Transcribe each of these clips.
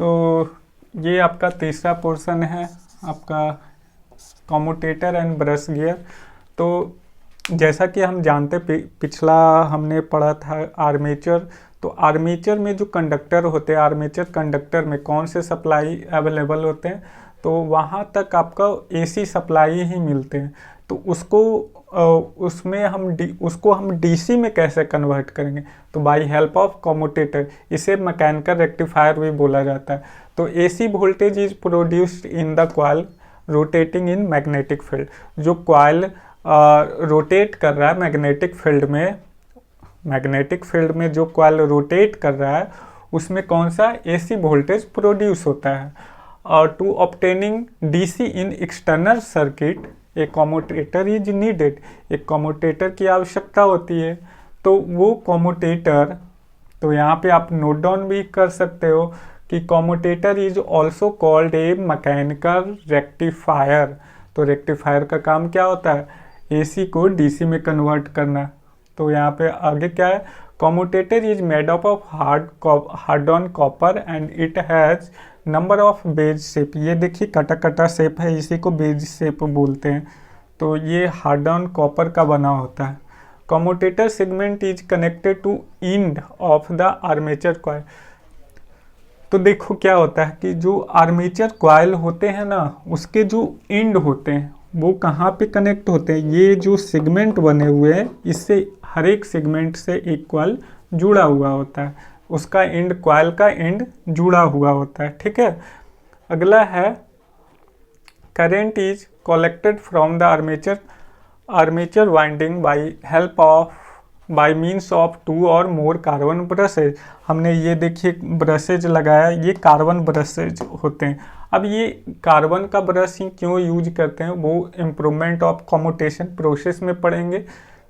तो ये आपका तीसरा पोर्शन है आपका कम्यूटेटर एंड ब्रश गियर। तो जैसा कि हम जानते पिछला हमने पढ़ा था आर्मेचर। तो आर्मेचर में जो कंडक्टर होते हैं, आर्मेचर कंडक्टर में कौन से सप्लाई अवेलेबल होते हैं, तो वहाँ तक आपका एसी सप्लाई ही मिलते हैं। तो उसमें उसको हम डीसी में कैसे कन्वर्ट करेंगे, तो बाय हेल्प ऑफ कम्यूटेटर। इसे मैकेनिकल रेक्टिफायर भी बोला जाता है। तो AC voltage is produced in the coil rotating in magnetic field. जो कॉइल रोटेट कर रहा है मैग्नेटिक फील्ड में जो कॉइल रोटेट कर रहा है उसमें कौन सा एसी वोल्टेज प्रोड्यूस होता है। और to obtaining DC in external circuit a commutator is needed. एक कम्यूटेटर की आवश्यकता होती है। तो वो कम्यूटेटर, तो यहाँ पे आप नोट डाउन भी कर सकते हो कि commutator is also called a mechanical rectifier. तो रेक्टिफायर का काम क्या होता है, एसी को डीसी में कन्वर्ट करना। तो यहाँ पे आगे क्या है, commutator is made up of hard on copper and it has number of wedge shape. ये देखिए कटा कटा शेप है, इसी को बेज शेप बोलते हैं। तो ये हार्ड ऑन कॉपर का बना होता है। Commutator segment is connected to end of the armature coil. तो देखो क्या होता है कि जो आर्मेचर कॉइल होते हैं ना, उसके जो एंड होते हैं वो कहाँ पे कनेक्ट होते हैं, ये जो सेगमेंट बने हुए हैं इससे हर एक सेगमेंट से एक कॉइल जुड़ा हुआ होता है, उसका एंड कॉइल का एंड जुड़ा हुआ होता है। ठीक है, अगला है current is collected from the armature winding bye means of 2 और मोर कार्बन ब्रशेज। हमने ये देखिए ब्रशेज लगाया, ये कार्बन ब्रशेज होते हैं। अब ये कार्बन का ब्रश ही क्यों यूज करते हैं, वो इम्प्रूवमेंट ऑफ कम्यूटेशन प्रोसेस में पढ़ेंगे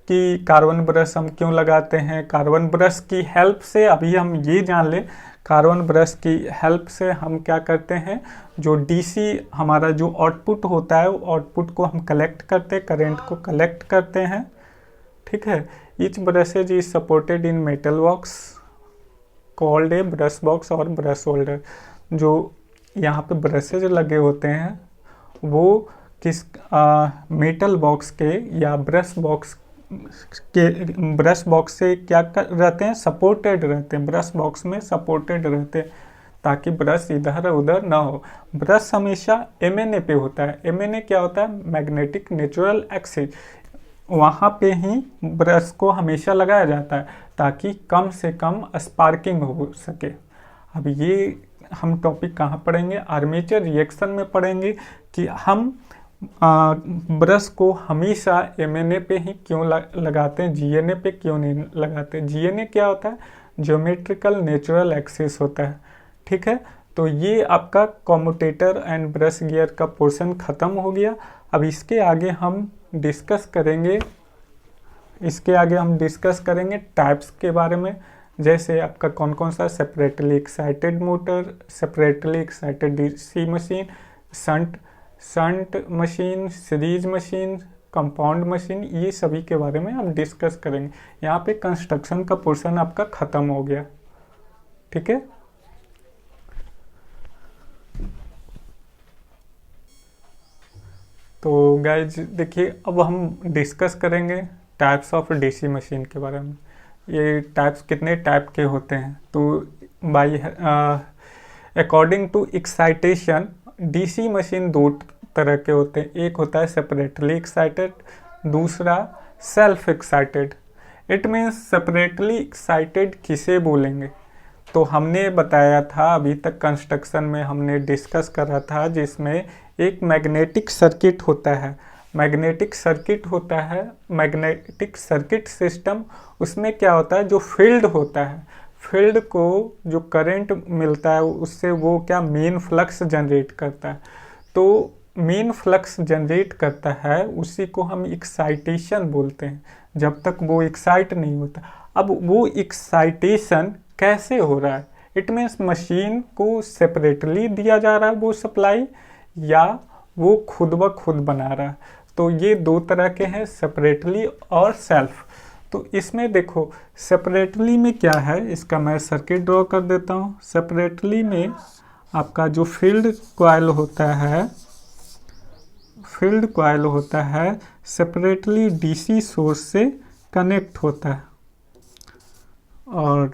कि कार्बन ब्रश हम क्यों लगाते हैं। कार्बन ब्रश की हेल्प से अभी हम ये जान लें, कार्बन ब्रश की हेल्प से हम क्या करते हैं, जो डीसी हमारा जो आउटपुट होता है वो आउटपुट को हम कलेक्ट करते हैं, करंट को कलेक्ट करते हैं। ठीक है, each brushes is supported in metal box called a brush box और ब्रश होल्डर। जो यहाँ पे ब्रशेज लगे होते हैं वो किस मेटल बॉक्स के या ब्रश बॉक्स से क्या रहते हैं, सपोर्टेड रहते हैं, ब्रश बॉक्स में सपोर्टेड रहते हैं ताकि ब्रश इधर उधर ना हो। ब्रश हमेशा एमएनए पे होता है। एमएनए क्या होता है, मैग्नेटिक नेचुरल एक्सिस। वहाँ पे ही ब्रश को हमेशा लगाया जाता है ताकि कम से कम स्पार्किंग हो सके। अब ये हम टॉपिक कहाँ पढ़ेंगे, आर्मेचर रिएक्शन में पढ़ेंगे कि हम ब्रश को हमेशा एमएनए पे ही क्यों लगाते हैं, जीएनए पे क्यों नहीं लगाते। जीएनए क्या होता है, ज्योमेट्रिकल नेचुरल एक्सिस होता है। ठीक है, तो ये आपका कम्यूटेटर एंड ब्रश गियर का पोर्शन ख़त्म हो गया। अब इसके आगे हम डिस्कस करेंगे टाइप्स के बारे में। जैसे आपका कौन कौन सा, separately excited motor, separately excited DC machine, shunt machine, series machine, compound machine, ये सभी के बारे में हम डिस्कस करेंगे। यहाँ पे कंस्ट्रक्शन का पोर्शन आपका ख़त्म हो गया। ठीक है, तो गाइज देखिए अब हम डिस्कस करेंगे टाइप्स ऑफ डीसी मशीन के बारे में। ये टाइप्स कितने टाइप के होते हैं, तो by according to excitation DC machine 2 तरह के होते हैं। एक होता है सेपरेटली एक्साइटेड, दूसरा self excited. It means separately excited किसे बोलेंगे, तो हमने बताया था अभी तक कंस्ट्रक्शन में हमने डिस्कस करा था, जिसमें एक मैग्नेटिक सर्किट होता है। मैग्नेटिक सर्किट सिस्टम, उसमें क्या होता है, जो फील्ड होता है, फील्ड को जो करंट मिलता है उससे वो क्या मेन फ्लक्स जनरेट करता है। तो मेन फ्लक्स जनरेट करता है उसी को हम एक्साइटेशन बोलते हैं, जब तक वो एक्साइट नहीं होता। अब वो एक्साइटेशन कैसे हो रहा है, इट मीन्स मशीन को सेपरेटली दिया जा रहा है वो सप्लाई, या वो खुद ब खुद बना रहा है। तो ये 2 तरह के हैं, सेपरेटली और सेल्फ। तो इसमें देखो सेपरेटली में क्या है, इसका मैं सर्किट ड्रॉ कर देता हूँ। सेपरेटली में आपका जो फील्ड कॉइल होता है सेपरेटली डीसी सोर्स से कनेक्ट होता है, और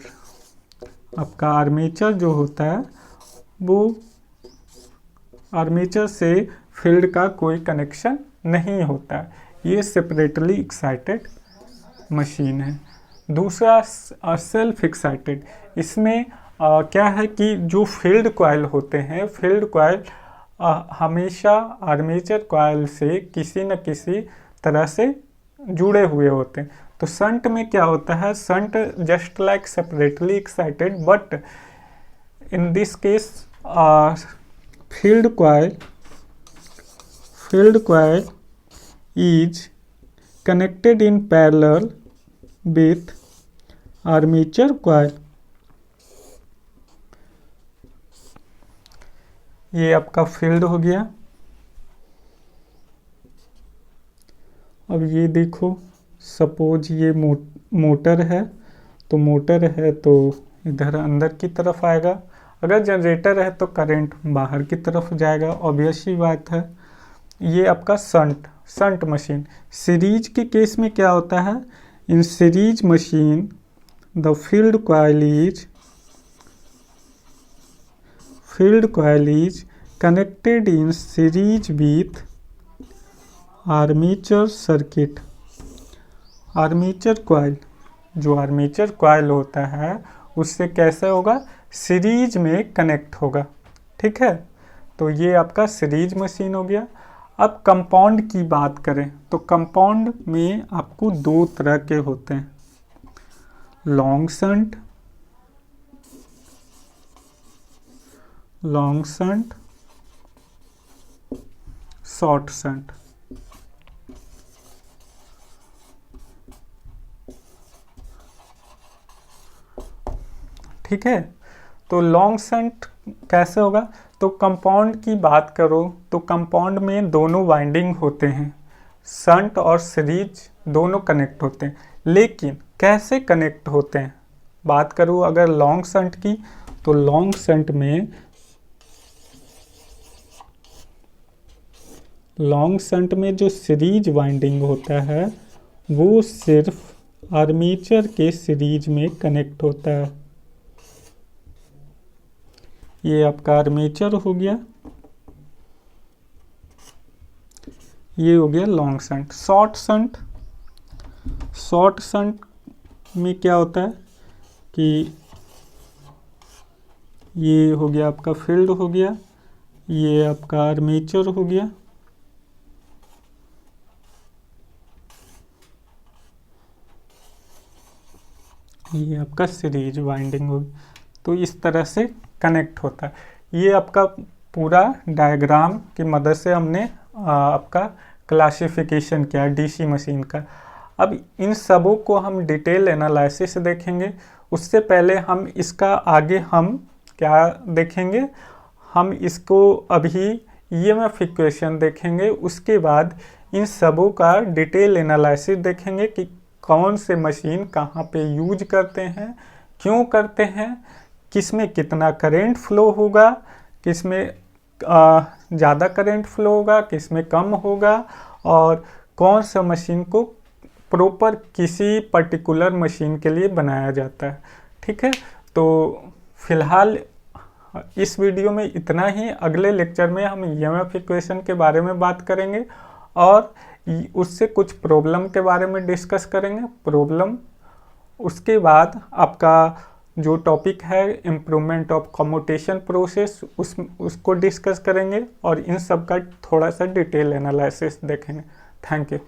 आपका आर्मेचर जो होता है वो आर्मेचर से फील्ड का कोई कनेक्शन नहीं होता है। ये सेपरेटली एक्साइटेड मशीन है। दूसरा सेल्फ एक्साइटेड, इसमें क्या है कि जो फील्ड कॉइल होते हैं, फील्ड कॉइल हमेशा आर्मेचर कॉइल से किसी न किसी तरह से जुड़े हुए होते हैं। तो शंट में क्या होता है, shunt just like separately excited, but in this case field coil is connected in parallel with armature coil। ये आपका फील्ड हो गया। अब ये देखो, सपोज ये मोटर है, तो मोटर है तो इधर अंदर की तरफ आएगा, अगर जनरेटर है तो करंट बाहर की तरफ जाएगा, ऑब्वियस ही बात है। ये आपका शंट मशीन। सीरीज के केस में क्या होता है, in series machine the field coil is connected in series with armature circuit। Armature coil, जो आर्मेचर कॉइल होता है उससे कैसे होगा, सीरीज में कनेक्ट होगा। ठीक है, तो ये आपका सीरीज मशीन हो गया। अब कंपाउंड की बात करें तो कंपाउंड में आपको दो तरह के होते हैं, लॉन्ग शंट, शॉर्ट शंट। ठीक है, तो लॉन्ग शंट कैसे होगा, तो कंपाउंड की बात करो तो कंपाउंड में दोनों वाइंडिंग होते हैं, शंट और सीरीज दोनों कनेक्ट होते हैं। लेकिन कैसे कनेक्ट होते हैं, बात करूँ अगर लॉन्ग शंट की, तो लॉन्ग शंट में जो सीरीज वाइंडिंग होता है वो सिर्फ आर्मेचर के सीरीज में कनेक्ट होता है। ये आपका आर्मेचर हो गया, ये हो गया लॉन्ग शंट। शॉर्ट शंट में क्या होता है कि ये हो गया आपका फील्ड हो गया, ये आपका आर्मेचर हो गया, ये आपका सीरीज वाइंडिंग होगी। तो इस तरह से कनेक्ट होता है। ये आपका पूरा डायग्राम की मदद से हमने आपका क्लासिफिकेशन किया डीसी मशीन का। अब इन सबों को हम डिटेल एनालिसिस देखेंगे। उससे पहले हम इसका आगे हम क्या देखेंगे, हम इसको अभी ईएमएफ इक्वेशन देखेंगे। उसके बाद इन सबों का डिटेल एनालिसिस देखेंगे कि कौन से मशीन कहाँ पे यूज करते हैं, क्यों करते हैं, किसमें कितना करंट फ्लो होगा, किसमें ज़्यादा करंट फ्लो होगा, किसमें कम होगा, और कौन सा मशीन को प्रॉपर किसी पर्टिकुलर मशीन के लिए बनाया जाता है। ठीक है, तो फिलहाल इस वीडियो में इतना ही। अगले लेक्चर में हम ईएमएफ इक्वेशन के बारे में बात करेंगे और उससे कुछ प्रॉब्लम के बारे में डिस्कस करेंगे। उसके बाद आपका जो टॉपिक है इम्प्रूवमेंट ऑफ कम्यूटेशन प्रोसेस, उसको डिस्कस करेंगे और इन सब का थोड़ा सा डिटेल एनालिसिस देखेंगे। Thank you.